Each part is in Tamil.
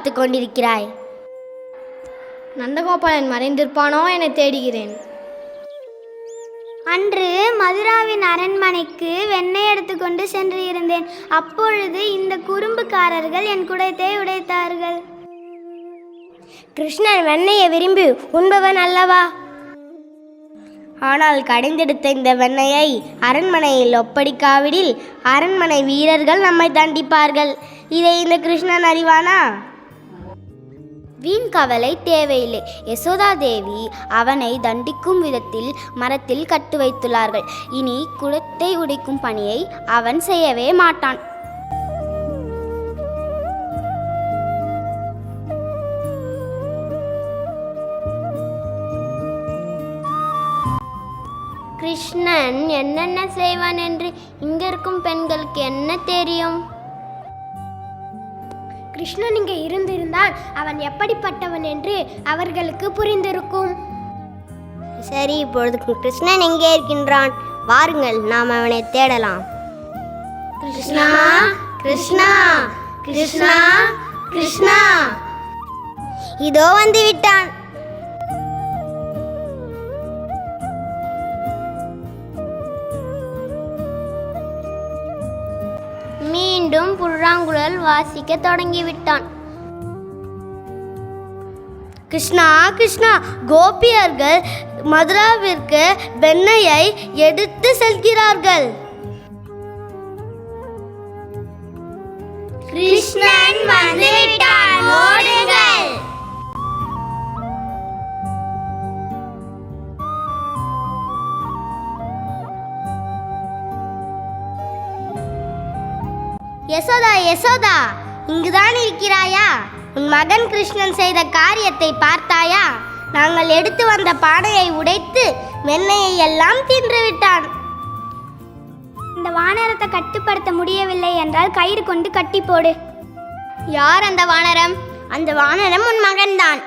பார்த்து கொண்டிருக்கிறாய்? நந்தகோபாலன் மறைந்திருப்பானோ என தேடுகிறேன். அன்று மதுராவின் அரண்மனைக்கு வெண்ணெய் எடுத்துக்கொண்டு சென்று இருந்தேன். அப்பொழுது இந்த குறும்புக்காரர்கள் என் குடத்தை உடைத்தார்கள். கிருஷ்ணன் வெண்ணெயை விரும்பி உண்பவன் அல்லவா? ஆனால் கடைந்தெடுத்த இந்த வெண்ணெயை அரண்மனையில் ஒப்படைக்காவிடில் அரண்மனை வீரர்கள் நம்மை தண்டிப்பார்கள். இதை இந்த கிருஷ்ணன் அறிவானா? வீண் கவலை தேவையில்லை. யசோதா தேவி அவனை தண்டிக்கும் விதத்தில் மரத்தில் கட்டு வைத்துள்ளார்கள். இனி குடத்தை உடைக்கும் பணியை அவன் செய்யவே மாட்டான். கிருஷ்ணன் என்னென்ன செய்வான் என்று இங்கிருக்கும் பெண்களுக்கு என்ன தெரியும்? கிருஷ்ணன் இங்கே இருந்திருந்தால் அவன் எப்படிப்பட்டவன் என்று அவர்களுக்கு புரிந்திருக்கும். சரி, இப்பொழுது கிருஷ்ணன் எங்கே இருக்கின்றான்? வாருங்கள், நாம் அவனை தேடலாம். கிருஷ்ணா, கிருஷ்ணா, கிருஷ்ணா, கிருஷ்ணா! இதோ வந்து விட்டான். மீண்டும் புல்லாங்குழல் வாசிக்க தொடங்கிவிட்டான். கிருஷ்ணா, கிருஷ்ணா! கோபியர்கள் மதுராவிற்கு வெண்ணெயை எடுத்து செல்கிறார்கள். கிருஷ்ணன் வந்துவிட்டான், ஓடுங்கள்! யசோதா, யசோதா! இங்குதான் இருக்கிறாயா? உன் மகன் கிருஷ்ணன் செய்த காரியத்தை பார்த்தாயா? நாங்கள் எடுத்து வந்த பானையை உடைத்து வெண்ணெயை எல்லாம் தின்று விட்டான். இந்த வானரத்தை கட்டுப்படுத்த முடியவில்லை என்றால் கயிறு கொண்டு கட்டி போடு. யார் அந்த வானரம்? அந்த வானரம் உன் மகன்தான்.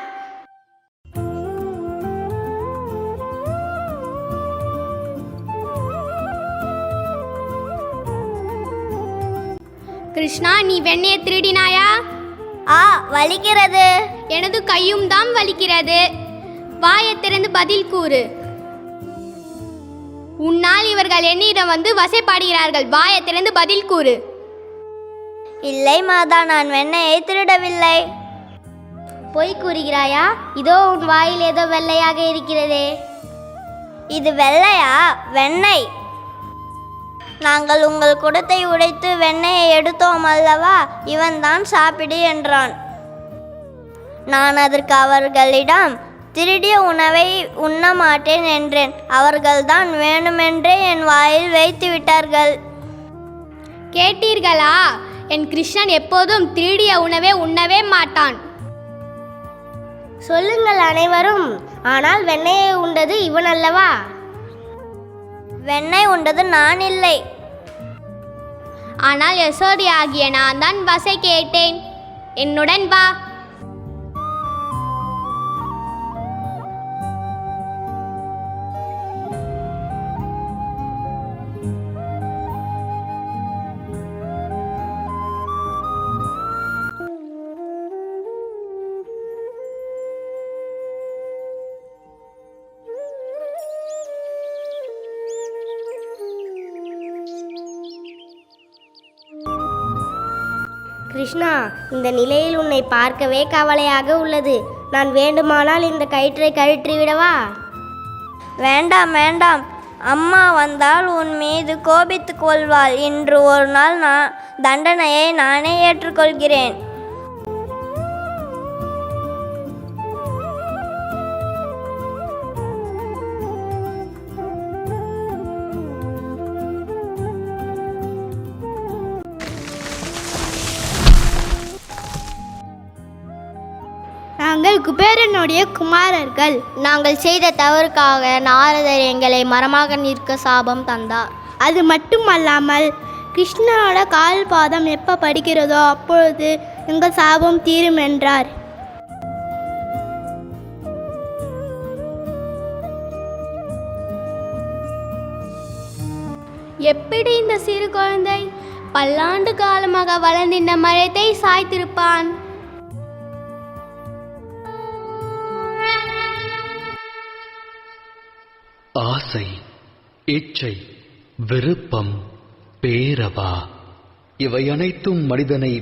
கிருஷ்ணா, நீ வெண்ணெயை திருடினாயா? வலிக்கிறது. எனது கையும் தான் வலிக்கிறது. வாயை திறந்து பதில் கூறு. உன்னால் இவர்கள் என்னிடம் வந்து வசைப்பாடுகிறார்கள். வாயை திறந்து பதில் கூறு. இல்லை மாதா, நான் வெண்ணெயை திருடவில்லை. பொய் கூறுகிறாயா? இதோ உன் வாயில் ஏதோ வெள்ளையாக இருக்கிறதே. இது வெள்ளையா? வெண்ணெய். நாங்கள் உங்கள் குடத்தை உடைத்து வெண்ணெயை எடுத்தோம் அல்லவா? இவன்தான் சாப்பிடு என்றான். நான் அதற்கு அவர்களிடம் திருடிய உணவை உண்ண மாட்டேன் என்றேன். அவர்கள்தான் வேணுமென்றே என் வாயில் வைத்து விட்டார்கள். கேட்டீர்களா? என் கிருஷ்ணன் எப்போதும் திருடிய உணவே உண்ணவே மாட்டான். சொல்லுங்கள் அனைவரும். ஆனால் வெண்ணெயை உண்டது இவன் அல்லவா? வெண்ணெய் உண்டது நான் இல்லை. ஆனால் யசோதி ஆகிய நான் தான் வசை கேட்டேன். என்னுடன் வா. கிருஷ்ணா, இந்த நிலையில் உன்னை பார்க்கவே கவலையாக உள்ளது. நான் வேண்டுமானால் இந்த கயிற்றை கழற்றி விடவா? வேண்டாம், வேண்டாம். அம்மா வந்தால் உன் மீது கோபித்துக் கொள்வாள். இன்று ஒரு நாள் தண்டனையை நானே ஏற்றுக்கொள்கிறேன். நாங்கள் குபேரனுடைய குமாரர்கள். நாங்கள் செய்த தவறுக்காக நாரதர் எங்களை மரமாக நிற்க சாபம் தந்தார். அது மட்டுமல்லாமல் கிருஷ்ணனோட கால் பாதம் எப்போ படிக்கிறதோ அப்பொழுது எங்கள் சாபம் தீரும் என்றார். எப்படி இந்த சிறு குழந்தை பல்லாண்டு காலமாக வளர்ந்த இந்த மரத்தை சாய்த்திருப்பான்? ஆசை, இச்சை, விருப்பம், பேரவா இவை அனைத்தும் மனிதனை